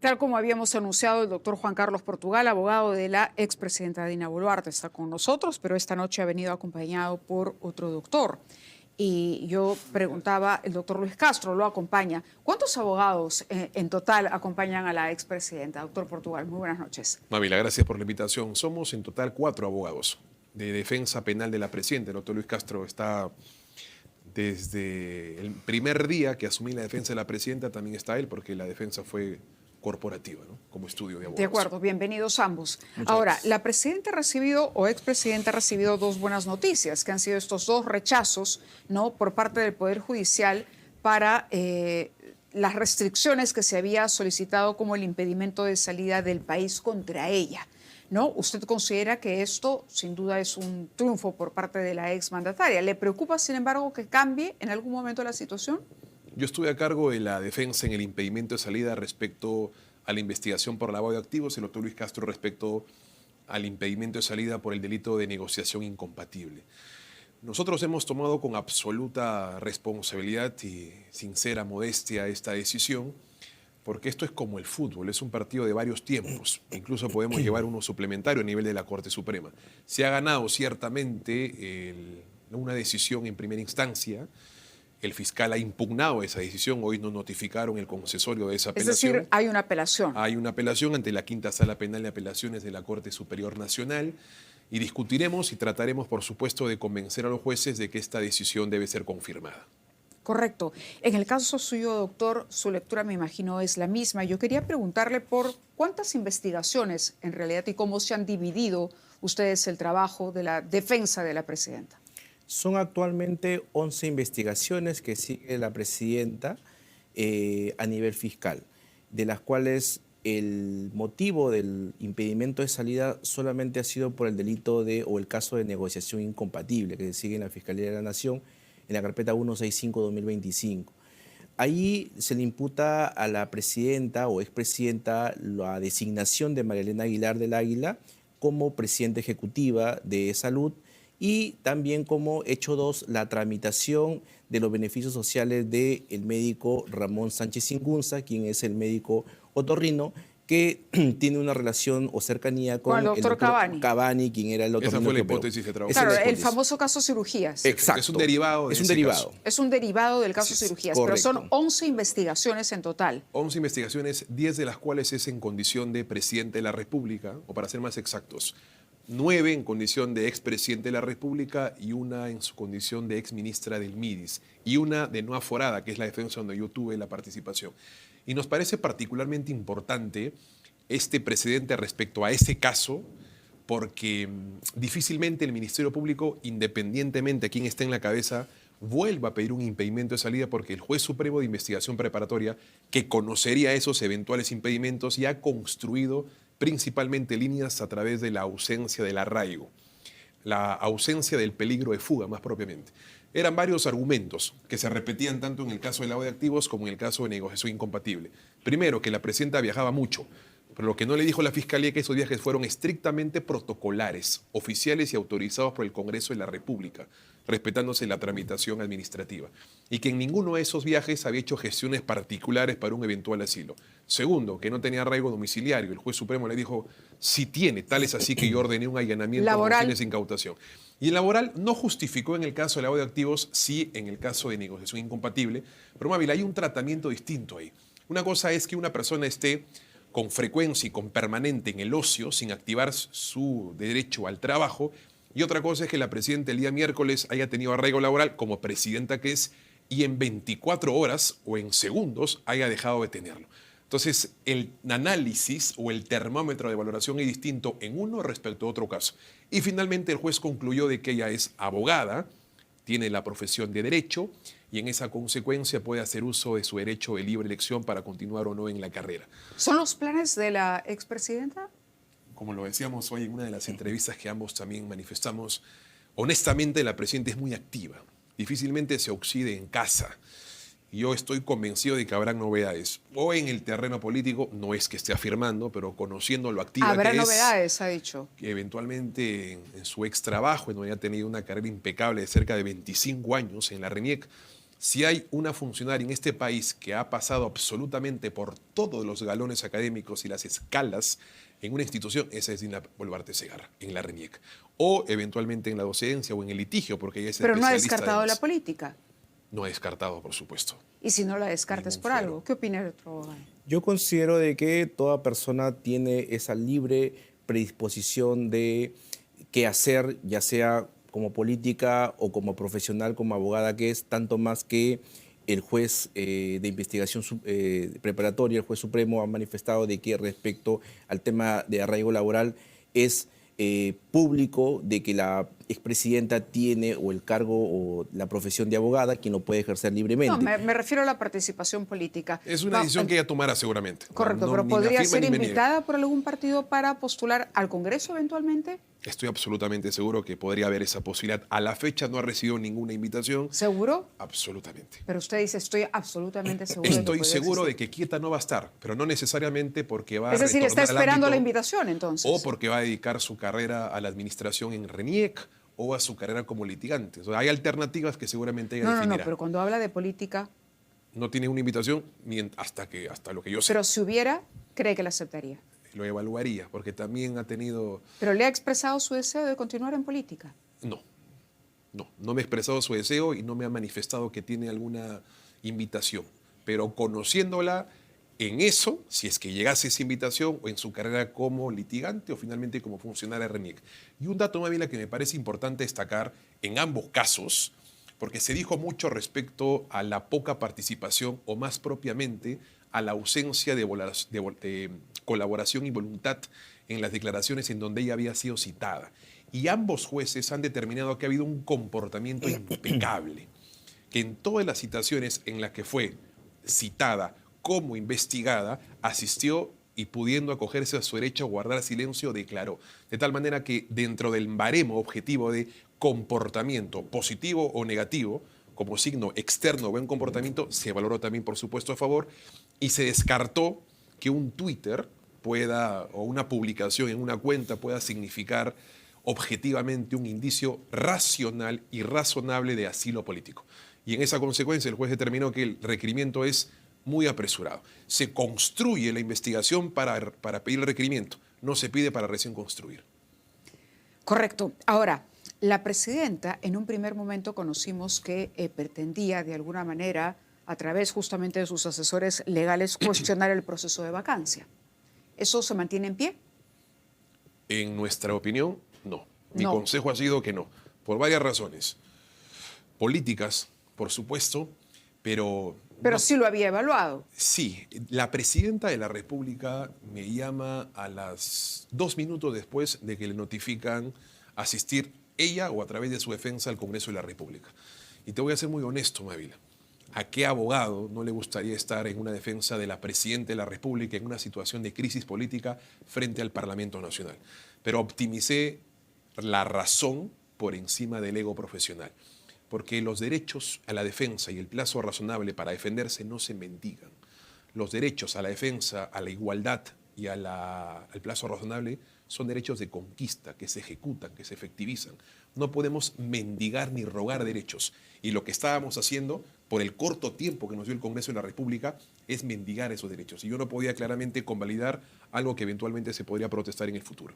Tal como habíamos anunciado, el doctor Juan Carlos Portugal, abogado de la expresidenta Dina Boluarte, está con nosotros, pero esta noche ha venido acompañado por otro doctor. Y yo preguntaba, el doctor Luis Castro lo acompaña. ¿Cuántos abogados en total acompañan a la expresidenta? Doctor Portugal, muy buenas noches. Mávila, gracias por la invitación. Somos en total 4 abogados de defensa penal de la presidenta. El doctor Luis Castro está desde el primer día que asumí la defensa de la presidenta, también está él, porque la defensa fue corporativa, ¿no? Como estudio de abogados. De acuerdo, bienvenidos ambos. Ahora, la presidenta ha recibido, o expresidenta ha recibido, dos buenas noticias, que han sido estos dos rechazos, ¿no?, por parte del Poder Judicial para las restricciones que se había solicitado como el impedimento de salida del país contra ella, ¿no? ¿Usted considera que esto, sin duda, es un triunfo por parte de la exmandataria? ¿Le preocupa, sin embargo, que cambie en algún momento la situación? Yo estuve a cargo de la defensa en el impedimento de salida respecto a la investigación por lavado de activos, el doctor Luis Castro respecto al impedimento de salida por el delito de negociación incompatible. Nosotros hemos tomado con absoluta responsabilidad y sincera modestia esta decisión, porque esto es como el fútbol, es un partido de varios tiempos. Incluso podemos llevar uno suplementario a nivel de la Corte Suprema. Se ha ganado ciertamente una decisión en primera instancia. El fiscal ha impugnado esa decisión, hoy nos notificaron el concesorio de esa apelación. Es decir, hay una apelación. Hay una apelación ante la Quinta Sala Penal de Apelaciones de la Corte Superior Nacional y discutiremos y trataremos, por supuesto, de convencer a los jueces de que esta decisión debe ser confirmada. Correcto. En el caso suyo, doctor, su lectura, me imagino, es la misma. Yo quería preguntarle por cuántas investigaciones, en realidad, y cómo se han dividido ustedes el trabajo de la defensa de la presidenta. Son actualmente 11 investigaciones que sigue la presidenta a nivel fiscal, de las cuales el motivo del impedimento de salida solamente ha sido por el delito o el caso de negociación incompatible que se sigue en la Fiscalía de la Nación en la carpeta 165-2025. Ahí se le imputa a la presidenta o expresidenta la designación de María Elena Aguilar del Águila como presidenta ejecutiva de Salud, y también como hecho 2, la tramitación de los beneficios sociales del médico Ramón Sánchez Ingunza, quien es el médico otorrino, que tiene una relación o cercanía con el doctor Cavani, quien era el otorrino. Esa fue la hipótesis de trabajo. Claro, el famoso caso cirugías. Exacto. Es un derivado de ese caso. Es un derivado del caso cirugías, correcto. pero son 11 investigaciones en total. 11 investigaciones, 10 de las cuales es en condición de presidente de la República, o para ser más exactos, 9 en condición de expresidente de la República y una en su condición de exministra del MIDIS y una de no aforada, que es la defensa donde yo tuve la participación. Y nos parece particularmente importante este precedente respecto a ese caso, porque difícilmente el Ministerio Público, independientemente de quién esté en la cabeza, vuelva a pedir un impedimento de salida, porque el juez supremo de investigación preparatoria, que conocería esos eventuales impedimentos, ya ha construido principalmente líneas a través de la ausencia del arraigo, la ausencia del peligro de fuga, más propiamente. Eran varios argumentos que se repetían tanto en el caso del lavado de activos como en el caso de negociación incompatible. Primero, que la presidenta viajaba mucho, pero lo que no le dijo la Fiscalía es que esos viajes fueron estrictamente protocolares, oficiales y autorizados por el Congreso de la República, respetándose la tramitación administrativa, y que en ninguno de esos viajes había hecho gestiones particulares para un eventual asilo. Segundo, que no tenía arraigo domiciliario. El juez supremo le dijo, si tiene, tal es así que yo ordené un allanamiento con fines de incautación. Y el laboral no justificó en el caso del lavado de activos, sí en el caso de negociación incompatible, pero Mávila, hay un tratamiento distinto ahí. Una cosa es que una persona esté con frecuencia y con permanente en el ocio, sin activar su derecho al trabajo, y otra cosa es que la presidenta el día miércoles haya tenido arraigo laboral como presidenta que es, y en 24 horas o en segundos haya dejado de tenerlo. Entonces, el análisis o el termómetro de valoración es distinto en uno respecto a otro caso. Y finalmente el juez concluyó de que ella es abogada, tiene la profesión de derecho y en esa consecuencia puede hacer uso de su derecho de libre elección para continuar o no en la carrera. ¿Son los planes de la expresidenta? Como lo decíamos hoy en una de las entrevistas que ambos también manifestamos, honestamente la presidenta es muy activa, difícilmente se oxide en casa. Yo estoy convencido de que habrá novedades. O en el terreno político, no es que esté afirmando, pero conociendo lo activa que es. Habrá novedades, ha dicho. Que eventualmente en su ex trabajo, en donde ha tenido una carrera impecable de cerca de 25 años en la RENIEC, Si hay una funcionaria en este país que ha pasado absolutamente por todos los galones académicos y las escalas en una institución, esa es Dina Boluarte Segarra, en la RENIEC. O eventualmente en la docencia o en el litigio, porque ella es Pero no ha especialista. descartado la además. política. No ha descartado, por supuesto. Y si no la descartes Ningún por fuero. algo, ¿qué opina el otro abogado? Yo considero de que toda persona tiene esa libre predisposición de qué hacer, ya sea como política o como profesional, como abogada, que es tanto más que el juez de investigación preparatoria, el juez supremo, ha manifestado de que respecto al tema de arraigo laboral es público, de que la expresidenta tiene o el cargo o la profesión de abogada, quien lo puede ejercer libremente. No, me refiero a la participación política. Es una decisión que ella tomará seguramente. Correcto, No, pero ni me ¿podría afirma ser ni me niega. invitada por algún partido para postular al Congreso eventualmente? Estoy absolutamente seguro que podría haber esa posibilidad. A la fecha no ha recibido ninguna invitación. ¿Seguro? Absolutamente. Pero usted dice, estoy absolutamente seguro de que Estoy podría seguro de existir. que quieta no va a estar, pero no necesariamente porque va Es a decir, está retornar al esperando la ámbito, invitación entonces. o porque va a dedicar su carrera a la administración en RENIEC o a su carrera como litigante. O sea, hay alternativas que seguramente ella No, definirá. pero cuando habla de política, No tiene una invitación hasta lo que yo sé. pero si hubiera, cree que la aceptaría. Lo evaluaría, porque también ha tenido... Pero le ha expresado su deseo de continuar en política. No me ha expresado su deseo y no me ha manifestado que tiene alguna invitación. Pero conociéndola en eso, si es que llegase esa invitación o en su carrera como litigante o finalmente como funcionaria de RENIEC. Y un dato, Mávila, que me parece importante destacar en ambos casos, porque se dijo mucho respecto a la poca participación o más propiamente a la ausencia de colaboración y voluntad en las declaraciones en donde ella había sido citada. Y ambos jueces han determinado que ha habido un comportamiento impecable, que en todas las citaciones en las que fue citada como investigada, asistió y pudiendo acogerse a su derecho a guardar silencio, declaró. De tal manera que dentro del baremo objetivo de comportamiento positivo o negativo, como signo externo o buen comportamiento, se valoró también, por supuesto, a favor y se descartó que un Twitter pueda, o una publicación en una cuenta pueda significar objetivamente un indicio racional y razonable de asilo político. Y en esa consecuencia el juez determinó que el requerimiento es muy apresurado. Se construye la investigación para pedir el requerimiento, no se pide para recién construir. Correcto. Ahora, la presidenta en un primer momento conocimos que pretendía de alguna manera, a través justamente de sus asesores legales, cuestionar el proceso de vacancia. ¿Eso se mantiene en pie? En nuestra opinión, no. Mi No. consejo ha sido que no, por varias razones. Políticas, por supuesto, pero... Pero no- sí lo había evaluado. Sí, la presidenta de la República me llama a las 2 minutos después de que le notifican asistir ella o a través de su defensa al Congreso de la República. Y te voy a ser muy honesto, Mávila. ¿A qué abogado no le gustaría estar en una defensa de la presidenta de la República en una situación de crisis política frente al Parlamento Nacional? Pero optimicé la razón por encima del ego profesional. Porque los derechos a la defensa y el plazo razonable para defenderse no se mendigan. Los derechos a la defensa, a la igualdad y al plazo razonable son derechos de conquista que se ejecutan, que se efectivizan. No podemos mendigar ni rogar derechos. Y lo que estábamos haciendo, por el corto tiempo que nos dio el Congreso de la República, es mendigar esos derechos. Y yo no podía claramente convalidar algo que eventualmente se podría protestar en el futuro.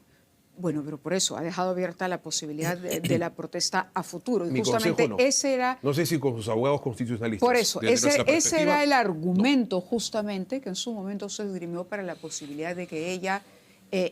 Bueno, pero por eso ha dejado abierta la posibilidad de la protesta a futuro. Y Mi justamente consejo no. ese era... No sé si con sus abogados constitucionalistas. Por eso, desde nuestra ese perspectiva, era el argumento justamente que en su momento se esgrimió para la posibilidad de que ella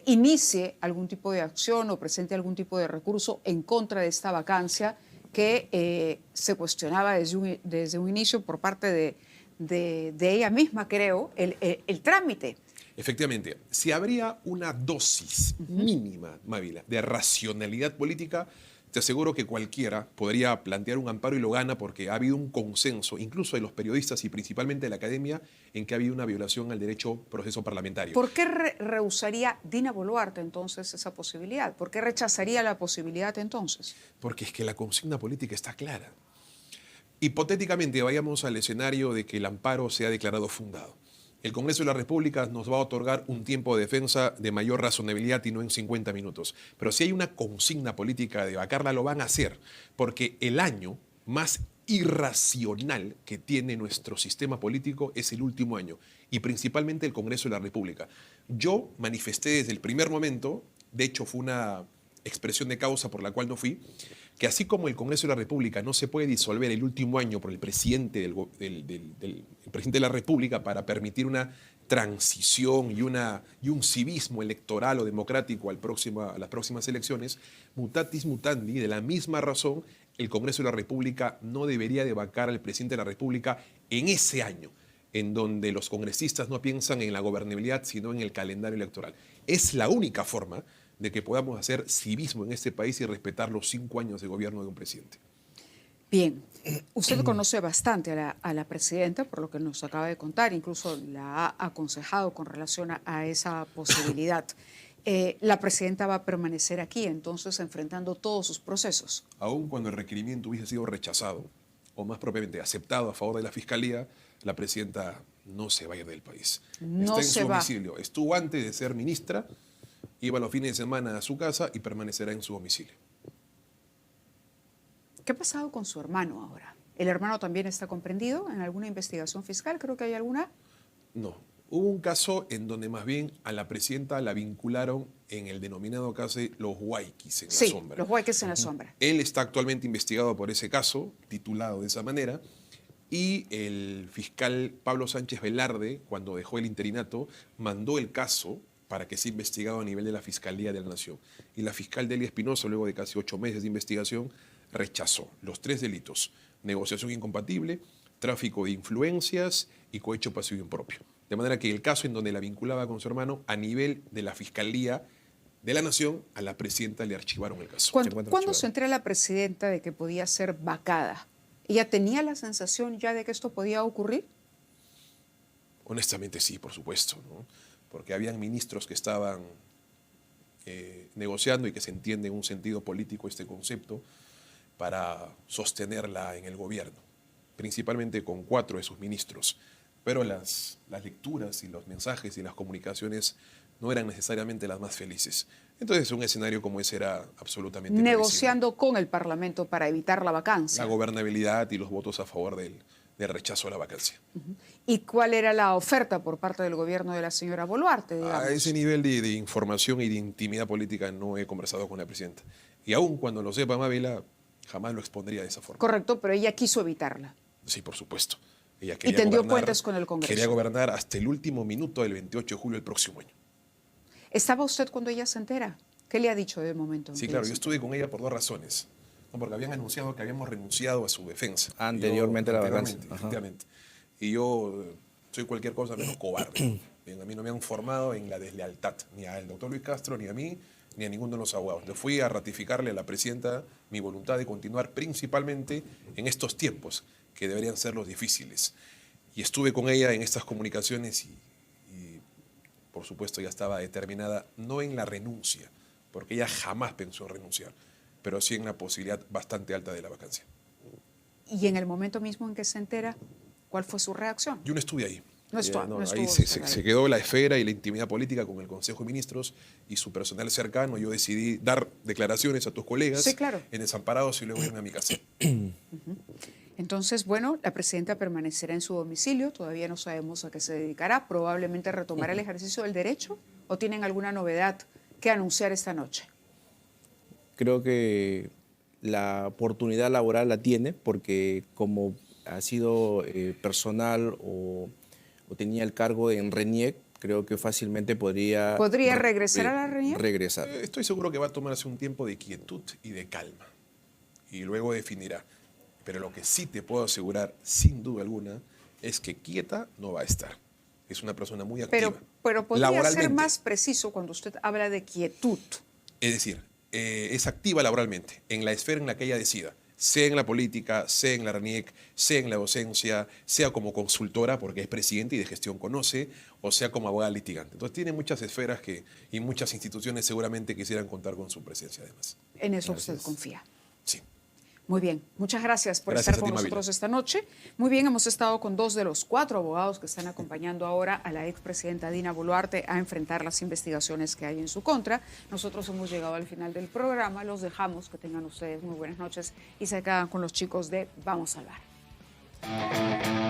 inicie algún tipo de acción o presente algún tipo de recurso en contra de esta vacancia que se cuestionaba desde un inicio por parte de ella misma, creo, el trámite. Efectivamente, si habría una dosis mínima, Mávila, de racionalidad política, te aseguro que cualquiera podría plantear un amparo y lo gana porque ha habido un consenso, incluso de los periodistas y principalmente de la academia, en que ha habido una violación al derecho proceso parlamentario. ¿Por qué rehusaría Dina Boluarte entonces esa posibilidad? ¿Por qué rechazaría la posibilidad entonces? Porque es que la consigna política está clara. Hipotéticamente vayamos al escenario de que el amparo sea declarado fundado. El Congreso de la República nos va a otorgar un tiempo de defensa de mayor razonabilidad y no en 50 minutos. Pero si hay una consigna política de vacarla, lo van a hacer, porque el año más irracional que tiene nuestro sistema político es el último año, y principalmente el Congreso de la República. Yo manifesté desde el primer momento, de hecho fue una expresión de causa por la cual no fui, que así como el Congreso de la República no se puede disolver el último año por el presidente, el presidente de la República para permitir una transición y un civismo electoral o democrático a las próximas elecciones, mutatis mutandi, de la misma razón, el Congreso de la República no debería de vacar al presidente de la República en ese año, en donde los congresistas no piensan en la gobernabilidad, sino en el calendario electoral. Es la única forma de que podamos hacer civismo en este país y respetar los 5 años de gobierno de un presidente. Bien, usted conoce bastante a la presidenta, por lo que nos acaba de contar, incluso la ha aconsejado con relación a esa posibilidad. La presidenta va a permanecer aquí, entonces, enfrentando todos sus procesos. Aun cuando el requerimiento hubiese sido rechazado, o más propiamente aceptado a favor de la Fiscalía, la presidenta no se va a ir del país. No Está en se su va. domicilio. Estuvo antes de ser ministra, iba los fines de semana a su casa y permanecerá en su domicilio. ¿Qué ha pasado con su hermano ahora? ¿El hermano también está comprendido en alguna investigación fiscal? Creo que hay alguna. No. Hubo un caso en donde más bien a la presidenta la vincularon en el denominado caso de los huayquis en la sombra. Los huayques en la sombra. Él está actualmente investigado por ese caso, titulado de esa manera, y el fiscal Pablo Sánchez Velarde, cuando dejó el interinato, mandó el caso para que sea investigado a nivel de la Fiscalía de la Nación. Y la fiscal Delia Espinosa, luego de casi 8 meses de investigación, rechazó los 3 delitos: negociación incompatible, tráfico de influencias y cohecho pasivo impropio. De manera que el caso en donde la vinculaba con su hermano, a nivel de la Fiscalía de la Nación, a la presidenta le archivaron el caso. ¿Cuándo se entera la presidenta de que podía ser vacada? ¿Ella tenía la sensación ya de que esto podía ocurrir? Honestamente sí, por supuesto, ¿no? Porque habían ministros que estaban negociando, y que se entiende en un sentido político este concepto, para sostenerla en el gobierno, principalmente con 4 de sus ministros. Pero las lecturas y los mensajes y las comunicaciones no eran necesariamente las más felices. Entonces un escenario como ese era absolutamente Negociando previsible. con el Parlamento para evitar la vacancia. La gobernabilidad y los votos a favor del rechazo a la vacancia. ¿Y cuál era la oferta por parte del gobierno de la señora Boluarte, digamos? A ese nivel de información y de intimidad política no he conversado con la presidenta. Y aún cuando lo sepa Mávila, jamás lo expondría de esa forma. Correcto, pero ella quiso evitarla. Sí, por supuesto. Ella Y tendió puentes con el Congreso. Quería gobernar hasta el último minuto del 28 de julio del próximo año. ¿Estaba usted cuando ella se entera? ¿Qué le ha dicho de momento? Sí, claro, yo estuve con ella por 2 razones. No, porque habían anunciado que habíamos renunciado a su defensa. Anteriormente a la vacancia. Efectivamente. Y yo soy cualquier cosa menos cobarde. Bien, a mí no me han formado en la deslealtad, ni al doctor Luis Castro, ni a mí, ni a ninguno de los abogados. Yo fui a ratificarle a la presidenta mi voluntad de continuar principalmente en estos tiempos, que deberían ser los difíciles. Y estuve con ella en estas comunicaciones y por supuesto, ya estaba determinada, no en la renuncia, porque ella jamás pensó en renunciar, pero sí en la posibilidad bastante alta de la vacancia. Y en el momento mismo en que se entera, ¿cuál fue su reacción? Yo no estuve ahí. No estuvo Ahí se quedó la esfera y la intimidad política con el Consejo de Ministros y su personal cercano. Yo decidí dar declaraciones a tus colegas, sí, claro, en Desamparados, y luego irme a mi casa. Entonces, bueno, la presidenta permanecerá en su domicilio, todavía no sabemos a qué se dedicará, probablemente retomará el ejercicio del derecho, ¿o tienen alguna novedad que anunciar esta noche? Creo que la oportunidad laboral la tiene, porque como ha sido personal o tenía el cargo en RENIEC, creo que fácilmente podría regresar a la RENIEC. Regresar. Estoy seguro que va a tomarse un tiempo de quietud y de calma, y luego definirá. Pero lo que sí te puedo asegurar, sin duda alguna, es que quieta no va a estar. Es una persona muy activa. Pero podría ser más preciso cuando usted habla de quietud. Es decir, es activa laboralmente, en la esfera en la que ella decida, sea en la política, sea en la RENIEC, sea en la docencia, sea como consultora, porque es presidente y de gestión conoce, o sea como abogada litigante. Entonces tiene muchas esferas y muchas instituciones seguramente quisieran contar con su presencia además. En eso usted confía. Sí. Muy bien, muchas gracias por Gracias estar con a ti, nosotros Mávila. esta noche. Muy bien, hemos estado con 2 de los 4 abogados que están acompañando ahora a la expresidenta Dina Boluarte a enfrentar las investigaciones que hay en su contra. Nosotros hemos llegado al final del programa, los dejamos, que tengan ustedes muy buenas noches y se quedan con los chicos de Vamos a Salvar.